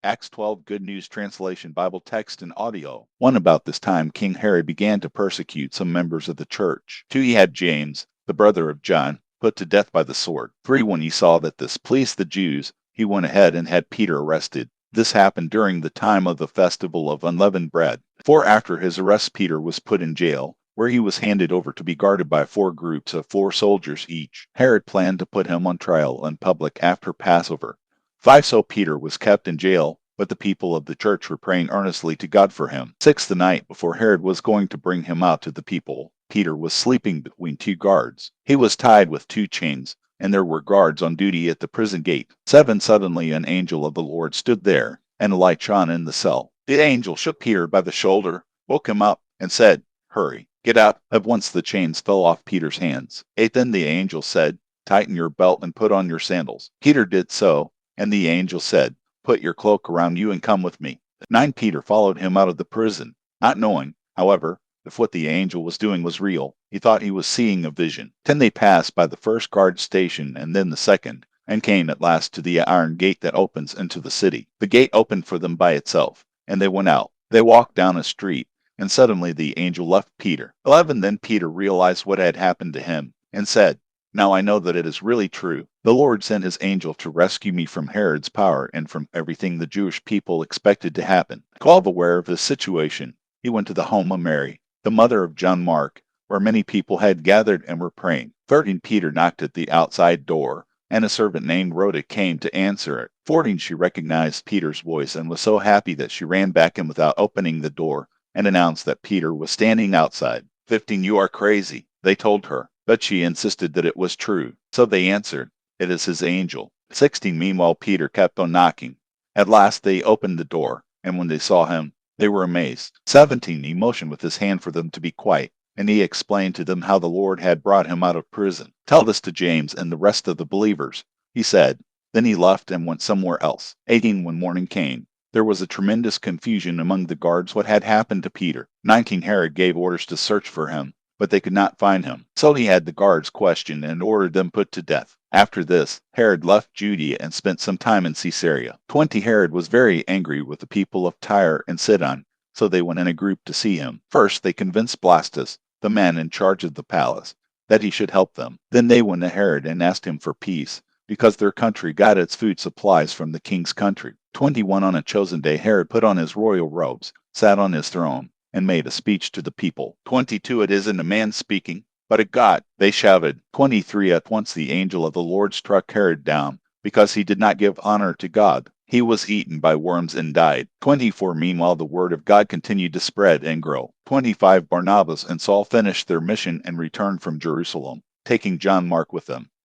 Acts 12 Good News Translation Bible text and audio. 1. About this time, King Herod began to persecute some members of the church. 2. He had James, the brother of John, put to death by the sword. 3. When he saw that this pleased the Jews, he went ahead and had Peter arrested. This happened during the time of the festival of unleavened bread. 4. After his arrest, Peter was put in jail, where he was handed over to be guarded by 4 groups of 4 soldiers each. Herod planned to put him on trial in public after Passover. 5. So Peter was kept in jail, but the people of the church were praying earnestly to God for him. 6. The night before Herod was going to bring him out to the people, Peter was sleeping between 2 guards. He was tied with 2 chains, and there were guards on duty at the prison gate. 7. Suddenly an angel of the Lord stood there, and a light shone in the cell. The angel shook Peter by the shoulder, woke him up, and said, "Hurry, get up." At once the chains fell off Peter's hands. 8. Then the angel said, "Tighten your belt and put on your sandals." Peter did so, and the angel said, "Put your cloak around you and come with me." 9. Peter followed him out of the prison, not knowing, however, if what the angel was doing was real. He thought he was seeing a vision. 10. They passed by the first guard station and then the second, and came at last to the iron gate that opens into the city. The gate opened for them by itself, and they went out. They walked down a street, and suddenly the angel left Peter. 11. Then Peter realized what had happened to him, and said, "Now I know that it is really true. The Lord sent his angel to rescue me from Herod's power and from everything the Jewish people expected to happen." 12. Aware of this situation, he went to the home of Mary, the mother of John Mark, where many people had gathered and were praying. 13. Peter knocked at the outside door, and a servant named Rhoda came to answer it. 14. She recognized Peter's voice and was so happy that she ran back in without opening the door and announced that Peter was standing outside. 15. "You are crazy," they told her, but she insisted that it was true. So they answered, "It is his angel." 16. Meanwhile, Peter kept on knocking. At last they opened the door, and when they saw him, they were amazed. 17. He motioned with his hand for them to be quiet, and he explained to them how the Lord had brought him out of prison. "Tell this to James and the rest of the believers," he said. Then he left and went somewhere else. 18. When morning came, there was a tremendous confusion among the guards what had happened to Peter. 19. Herod gave orders to search for him, but they could not find him. So he had the guards questioned and ordered them put to death. After this, Herod left Judea and spent some time in Caesarea. 20. Herod was very angry with the people of Tyre and Sidon, so they went in a group to see him. First, they convinced Blastus, the man in charge of the palace, that he should help them. Then they went to Herod and asked him for peace, because their country got its food supplies from the king's country. 21. On a chosen day, Herod put on his royal robes, sat on his throne, and made a speech to the people. 22. It isn't a man speaking, but a God, they shouted. 23. At once the angel of the Lord struck Herod down, because he did not give honor to God. He was eaten by worms and died. 24. Meanwhile, the word of God continued to spread and grow. 25. Barnabas and Saul finished their mission and returned from Jerusalem, taking John Mark with them.